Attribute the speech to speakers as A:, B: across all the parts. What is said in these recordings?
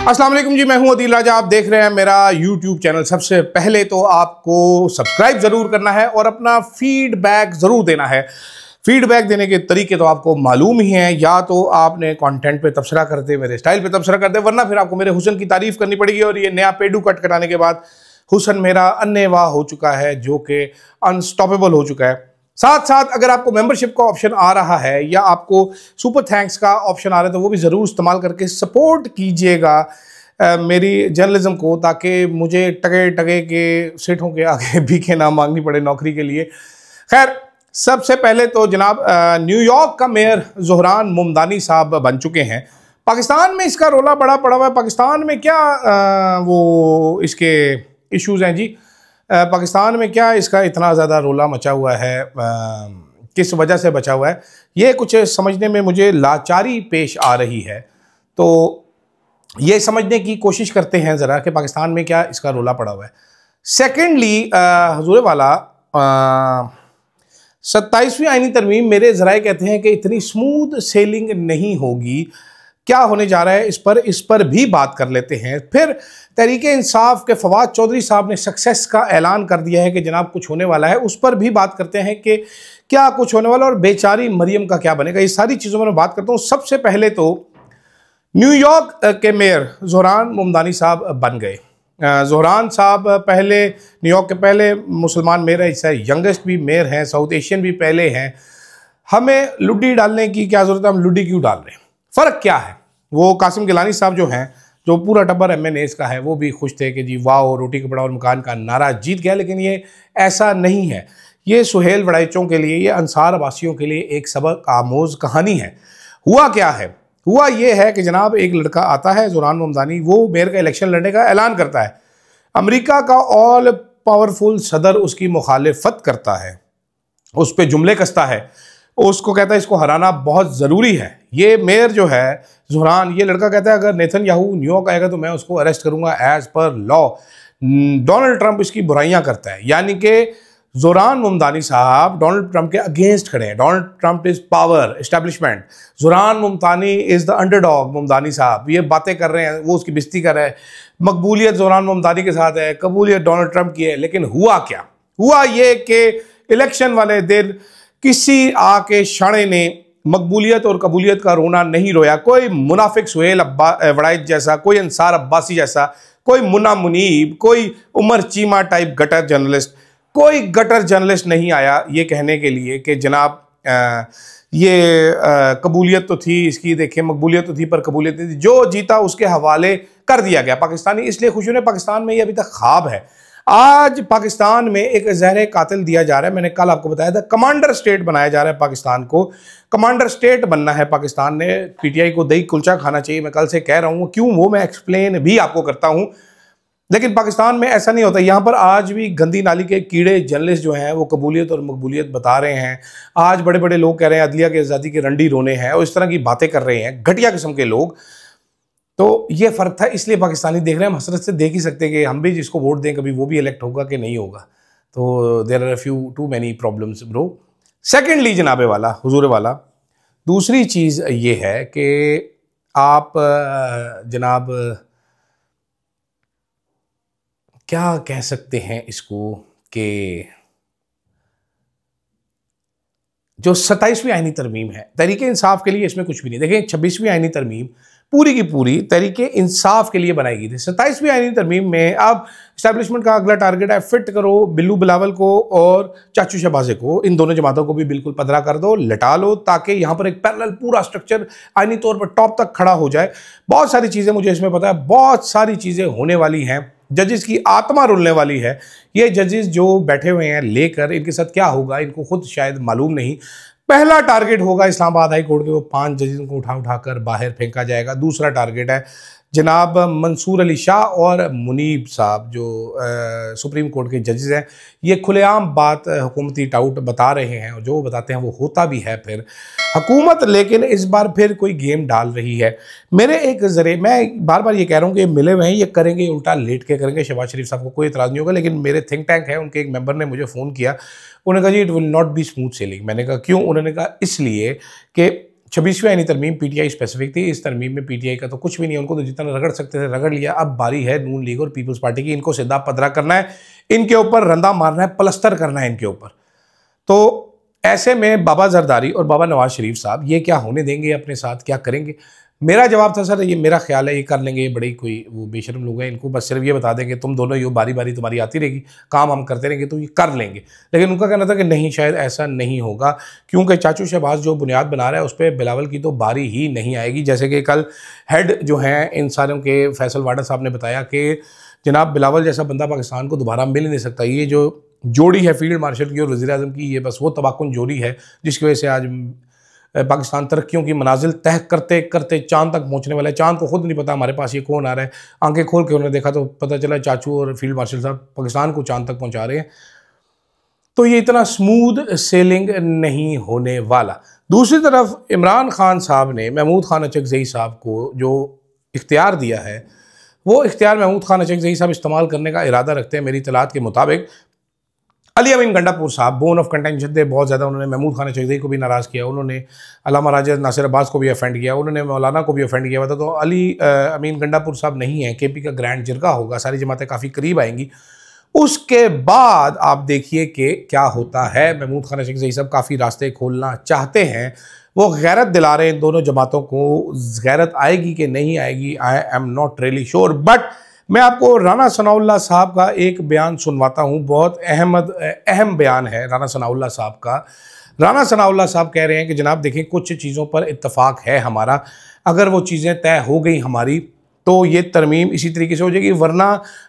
A: अस्सलाम वालेकुम जी, मैं हूं अदील राजा। आप देख रहे हैं मेरा YouTube चैनल। सबसे पहले तो आपको सब्सक्राइब ज़रूर करना है और अपना फीडबैक ज़रूर देना है। फीडबैक देने के तरीके तो आपको मालूम ही हैं, या तो आपने कंटेंट पे तबसरा कर दे, मेरे स्टाइल पे तबसरा कर दे, वरना फिर आपको मेरे हुस्न की तारीफ़ करनी पड़ेगी। और ये नया पेडू कट कराने के बाद हुस्न मेरा अन्नेवाह हो चुका है, जो कि अनस्टॉपेबल हो चुका है। साथ साथ अगर आपको मेंबरशिप का ऑप्शन आ रहा है या आपको सुपर थैंक्स का ऑप्शन आ रहा है, तो वो भी ज़रूर इस्तेमाल करके सपोर्ट कीजिएगा मेरी जर्नलिज्म को, ताकि मुझे टके टके के सेठों के आगे भीखे ना मांगनी पड़े नौकरी के लिए। खैर, सबसे पहले तो जनाब न्यूयॉर्क का मेयर ज़ोहरान मुमदानी साहब बन चुके हैं। पाकिस्तान में इसका रोला बड़ा पड़ा हुआ है। पाकिस्तान में क्या वो इसके इश्यूज़ हैं जी? पाकिस्तान में क्या इसका इतना ज़्यादा रोला मचा हुआ है, किस वजह से बचा हुआ है, ये कुछ समझने में मुझे लाचारी पेश आ रही है। तो ये समझने की कोशिश करते हैं ज़रा कि पाकिस्तान में क्या इसका रोला पड़ा हुआ है। सेकेंडली, हुजूर वाला 27वीं आईनी तरमीम मेरे ज़राए कहते हैं कि इतनी स्मूथ सेलिंग नहीं होगी। क्या होने जा रहा है इस पर भी बात कर लेते हैं। फिर तहरीके इंसाफ के फवाद चौधरी साहब ने सक्सेस का ऐलान कर दिया है कि जनाब कुछ होने वाला है, उस पर भी बात करते हैं कि क्या कुछ होने वाला, और बेचारी मरियम का क्या बनेगा। ये सारी चीज़ों में मैं बात करता हूँ। सबसे पहले तो न्यूयॉर्क के मेयर ज़ोहरान मुमदानी साहब बन गए। ज़ोहरान साहब पहले न्यूयॉर्क के पहले मुसलमान मेयर हैं, इससे यंगेस्ट भी मेयर हैं, साउथ एशियन भी पहले हैं। हमें लुड्डी डालने की क्या ज़रूरत है, हम लुड्डी क्यों डाल रहे हैं? फ़र्क क्या है? वो कासिम गिलानी साहब जो हैं, जो पूरा टब्बर MNAs का है, वो भी खुश थे कि जी वाह, रोटी कपड़ा और मकान का नारा जीत गया। लेकिन ये ऐसा नहीं है। ये सुहेल वड़ाइचों के लिए, ये अंसार वासियों के लिए एक सबक आमोज कहानी है। हुआ क्या है? हुआ ये है कि जनाब एक लड़का आता है, ज़ोहरान मुमदानी, वो मेयर का इलेक्शन लड़ने का ऐलान करता है। अमेरिका का ऑल पावरफुल सदर उसकी मुखालिफत करता है, उस पर जुमले कसता है, उसको कहता है इसको हराना बहुत ज़रूरी है। ये मेयर जो है ज़ोहरान, ये लड़का कहता है अगर नेतन्याहू न्यूयॉर्क आएगा तो मैं उसको अरेस्ट करूंगा as per law. Donald Trump इसकी बुराइयां करता है, यानी कि ज़ोहरान मुमदानी साहब डोनाल्ड ट्रंप के अगेंस्ट खड़े हैं। Donald Trump is power establishment, Zohran Mamdani is the underdog. Mamdani साहब ये बातें कर रहे हैं, वो उसकी बेइज्जती कर रहे हैं। मकबूलियत ज़ोहरान मुमदानी के साथ है, कबूलियत डोनाल्ड ट्रंप की है। लेकिन हुआ क्या? हुआ ये कि इलेक्शन वाले दिन किसी आके शाणे ने मकबूलियत और कबूलियत का रोना नहीं रोया। कोई मुनाफिक सुहेल वड़ाइच जैसा, कोई अंसार अब्बासी जैसा, कोई मुन्ना मुनीब, कोई Umar Cheema type gutter journalist, कोई गटर जर्नलिस्ट नहीं आया ये कहने के लिए कि जनाब ये कबूलियत तो थी इसकी, देखिए मकबूलियत तो थी पर कबूलियत नहीं थी। जो जीता उसके हवाले कर दिया गया। पाकिस्तानी इसलिए खुश होने, पाकिस्तान में ये अभी तक ख्वाब है। आज पाकिस्तान में एक जहर कातिल दिया जा रहा है। मैंने कल आपको बताया था, कमांडर स्टेट बनाया जा रहा है पाकिस्तान को। कमांडर स्टेट बनना है पाकिस्तान ने। PTI को दही कुलचा खाना चाहिए, मैं कल से कह रहा हूँ। क्यों, वो मैं एक्सप्लेन भी आपको करता हूँ। लेकिन पाकिस्तान में ऐसा नहीं होता। यहाँ पर आज भी गंदी नाली के कीड़े जर्नलिस्ट जो हैं वो कबूलियत और मकबूलियत बता रहे हैं। आज बड़े बड़े लोग कह रहे हैं अदलिया की आज़ादी के रंडी रोने हैं, और इस तरह की बातें कर रहे हैं घटिया किस्म के लोग। तो ये फ़र्क था, इसलिए पाकिस्तानी देख रहे हैं। हम हसरत से देख ही सकते हैं कि हम भी जिसको वोट दें कभी वो भी इलेक्ट होगा कि नहीं होगा। तो there are too many problems bro. Secondly जनाबे वाला, हुजूर वाला, दूसरी चीज़ ये है कि आप जनाब क्या कह सकते हैं इसको, कि जो 27वीं आईनी तरमीम है तहरीके इंसाफ के लिए, इसमें कुछ भी नहीं। देखें, 26वीं आईनी तरमीम पूरी की पूरी तहरीके इंसाफ के लिए बनाई गई थी। 27वीं आईनी तरमीम में अब इस्टेब्लिशमेंट का अगला टारगेट है फिट करो बिल्लू बिलावल को और चाचू शहबाजे को। इन दोनों जमातों को भी बिल्कुल पधरा कर दो, लटा लो, ताकि यहाँ पर एक पैरेलल पूरा स्ट्रक्चर आईनी तौर पर टॉप तक खड़ा हो जाए। बहुत सारी चीज़ें मुझे इसमें पता है, बहुत सारी चीज़ें होने वाली हैं। जजेस की आत्मा रुलने वाली है। ये जजेस जो बैठे हुए हैं लेकर, इनके साथ क्या होगा इनको खुद शायद मालूम नहीं। पहला टारगेट होगा इस्लामाबाद हाई कोर्ट के वो 5 जजेस को उठाकर बाहर फेंका जाएगा। दूसरा टारगेट है जनाब मंसूर अली शाह और मुनीब साहब, जो सुप्रीम कोर्ट के जजेस हैं। ये खुलेआम बात हुकूमती टाउट बता रहे हैं, और जो बताते हैं वो होता भी है फिर हुकूमत। लेकिन इस बार फिर कोई गेम डाल रही है। मेरे एक ज़रिए, मैं बार बार ये कह रहा हूँ कि मिले हुए हैं, ये करेंगे उल्टा लेट के करेंगे। शहबाज शरीफ साहब को कोई इतराज़ नहीं होगा। लेकिन मेरे थिंक टैंक है, उनके एक मेंबर ने मुझे फ़ोन किया, उन्होंने कहा जी it will not be smooth sailing. मैंने कहा क्यों? उन्होंने कहा इसलिए कि 26वीं आईनी तरमीम पीटीआई स्पेसिफिक थी। इस तरमीम में पीटीआई का तो कुछ भी नहीं है, उनको तो जितना रगड़ सकते थे रगड़ लिया। अब बारी है नून लीग और पीपल्स पार्टी की, इनको सीधा पदरा करना है, इनके ऊपर रंदा मारना है, प्लस्तर करना है इनके ऊपर। तो ऐसे में बाबा जरदारी और बाबा नवाज शरीफ साहब ये क्या होने देंगे अपने साथ, क्या करेंगे? मेरा जवाब था सर ये मेरा ख्याल है ये कर लेंगे, ये बड़े कोई वो बेशरम लोग हैं, इनको बस सिर्फ ये बता देंगे तुम दोनों ये बारी बारी तुम्हारी आती रहेगी, काम हम करते रहेंगे तो ये कर लेंगे। लेकिन उनका कहना था कि नहीं, शायद ऐसा नहीं होगा, क्योंकि चाचू शहबाज जो बुनियाद बना रहा है उस पर बिलावल की तो बारी ही नहीं आएगी। जैसे कि कल हेड जो हैं इन सारों के फैसल वाडा साहब ने बताया कि जनाब बिलावल जैसा बंदा पाकिस्तान को दोबारा मिल नहीं सकता। ये जो जोड़ी है फील्ड मार्शल की और वज़ीर आज़म की, ये बस वो तबाकुन जोड़ी है जिसकी वजह से आज पाकिस्तान तरक्कियों की मनाजिल तय करते करते चांद तक पहुंचने वाला है। चांद को खुद नहीं पता हमारे पास ये कौन आ रहा है, आंखें खोल के उन्होंने देखा तो पता चला चाचू और फील्ड मार्शल साहब पाकिस्तान को चांद तक पहुंचा रहे हैं। तो ये इतना स्मूथ सेलिंग नहीं होने वाला। दूसरी तरफ इमरान खान साहब ने महमूद खान अचकज़ई साहब को जो इख्तियार दिया है, वो इख्तियार महमूद खान अचकज़ई साहब इस्तेमाल करने का इरादा रखते हैं। मेरी इत्तलात के मुताबिक अली अमीन गंडापुर साहब बोन ऑफ कंटेंशन थे बहुत ज़्यादा, उन्होंने महमूद खान अचकज़ई को भी नाराज़ किया, उन्होंने अल्लामा राजा नासिर अब्बास को भी ऑफेंड किया, उन्होंने मौलाना को भी ऑफेंड किया हुआ था। तो अली अमीन गंडापुर साहब नहीं है, केपी का ग्रैंड जिरगा होगा, सारी जमातें काफ़ी करीब आएंगी। उसके बाद आप देखिए कि क्या होता है। महमूद खान अचकज़ई साहब काफ़ी रास्ते खोलना चाहते हैं, वो गैरत दिला रहे हैं इन दोनों जमातों को। गैरत आएगी कि नहीं आएगी, I am not really sure. But मैं आपको राना सनाउल्लाह साहब का एक बयान सुनवाता हूँ, बहुत अहम बयान है राना सनाउल्लाह साहब का। राना सनाउल्लाह साहब कह रहे हैं कि जनाब देखें कुछ चीज़ों पर इत्तफाक है हमारा, अगर वो चीज़ें तय हो गई हमारी तो ये तरमीम इसी तरीके से हो जाएगी, वरना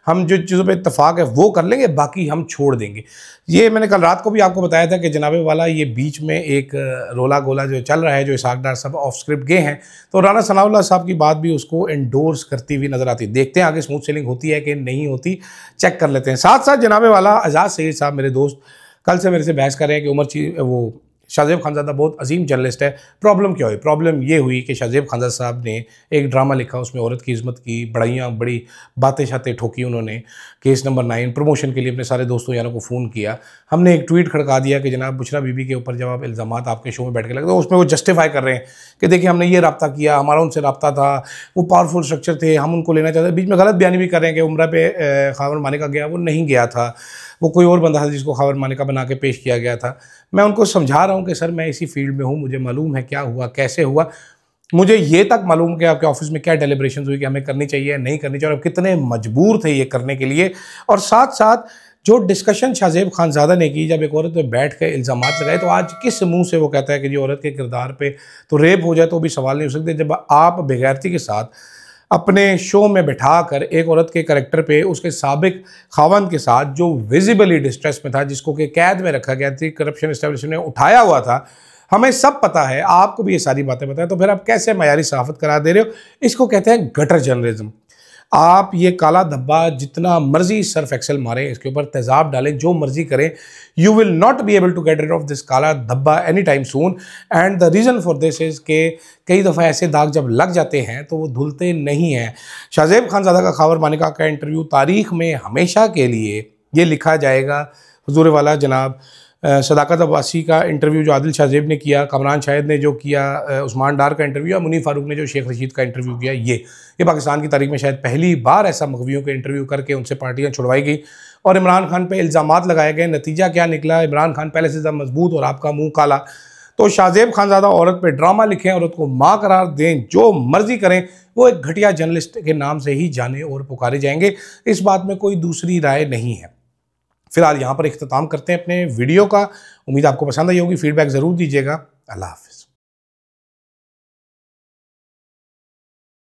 A: हम जो चीज़ों पे इत्तफाक है वो कर लेंगे, बाकी हम छोड़ देंगे। ये मैंने कल रात को भी आपको बताया था कि जनाबे वाला ये बीच में एक रोला गोला जो चल रहा है, जो इसहाक डार साहब ऑफ स्क्रिप्ट गए हैं, तो राना सनाउल्लाह साहब की बात भी उसको एंडोर्स करती हुई नज़र आती है। देखते हैं आगे स्मूथ सेलिंग होती है कि नहीं होती, चेक कर लेते हैं। साथ साथ जनाबे वाला आज़ाद सईद साहब मेरे दोस्त कल से मेरे से बहस कर रहे हैं कि वो शाहजेब खानज़ादा बहुत अजीम जर्नलिस्ट है। प्रॉब्लम क्या हुई? प्रॉब्लम ये हुई कि शाहजेब खानज़ादा साहब ने एक ड्रामा लिखा, उसमें औरत की इज़्ज़त की बड़ी बातें शातें ठोकी उन्होंने। केस नंबर 9 प्रमोशन के लिए अपने सारे दोस्तों यारों को फ़ोन किया, हमने एक ट्वीट खड़का दिया कि जनाब बुशरा बीबी के ऊपर जब आप इल्ज़ामात आपके शो में बैठ के लगे, तो उसमें वो जस्टिफाई कर रहे हैं कि देखिए हमने ये रब्ता किया, हमारा उनसे रब्ता था, वो पावरफुल स्ट्रक्चर थे, हम उनको लेना चाहते। बीच में गलत बयानी भी कर रहे हैं कि उम्रा पे खावर मानिका गया, वो नहीं गया था, वो कोई और बंदा था जिसको खावर मानिका बना के पेश किया गया था। मैं उनको समझा रहा हूँ कि सर मैं इसी फील्ड में हूँ, मुझे मालूम है क्या हुआ कैसे हुआ, मुझे ये तक मालूम कि आपके ऑफिस में क्या डेलिब्रेशंस हुई कि हमें करनी चाहिए नहीं करनी चाहिए, और कितने मजबूर थे ये करने के लिए। और साथ साथ जो डिस्कशन शाहजेब खानज़ादा ने की, जब एक औरत पे बैठ कर इल्ज़ामात लगाए, तो आज किस मुंह से वो कहता है कि जो औरत के किरदार पे तो रेप हो जाए तो भी सवाल नहीं हो सकते, जब आप बेगैरती के साथ अपने शो में बिठा कर एक औरत के करैक्टर पे उसके साबिक खावंद के साथ जो विजिबली डिस्ट्रेस में था, जिसको कि कैद में रखा गया थी, करप्शन एस्टेब्लिशमेंट ने उठाया हुआ था, हमें सब पता है, आपको भी ये सारी बातें पता है, तो फिर आप कैसे मयारी सहाफ़त करा दे रहे हो? इसको कहते हैं गटर जर्नलिज्म। आप ये काला धब्बा जितना मर्जी सर्फ एक्सेल मारें, इसके ऊपर तेजाब डालें, जो मर्जी करें, you will not be able to get rid of this काला धब्बा any time soon. And the reason for this is के कई दफ़ा ऐसे दाग जब लग जाते हैं तो वो धुलते नहीं हैं। शाहजेब खानज़ादा का खावर मानिका का इंटरव्यू तारीख़ में हमेशा के लिए ये लिखा जाएगा। हुजूर वाला जनाब सदाकत अब्बासी का इंटरव्यू जो आदिल शाहजेब ने किया, कमरान शाहिद ने जो किया, उस्मान डार का इंटरव्यू, या मुनीर फारूक ने जो शेख रशीद का इंटरव्यू किया, ये पाकिस्तान की तारीख में शायद पहली बार ऐसा मखवियों के इंटरव्यू करके उनसे पार्टियां छुड़वाई गई और इमरान खान पे इल्ज़ामात लगाए गए। नतीजा क्या निकला? इमरान खान पहले से ज़्यादा मजबूत और आपका मुँह काला। तो शाहजेब खानज़ादा औरत पे ड्रामा लिखें, औरत को माँ करार दें, जो मर्जी करें, वो एक घटिया जर्नलिस्ट के नाम से ही जाने और पुकारे जाएंगे। इस बात में कोई दूसरी राय नहीं है। फिलहाल यहाँ पर इख्तिताम करते हैं अपने वीडियो का। उम्मीद आपको पसंद आई होगी, फीडबैक ज़रूर दीजिएगा। अल्लाह हाफ़िज़।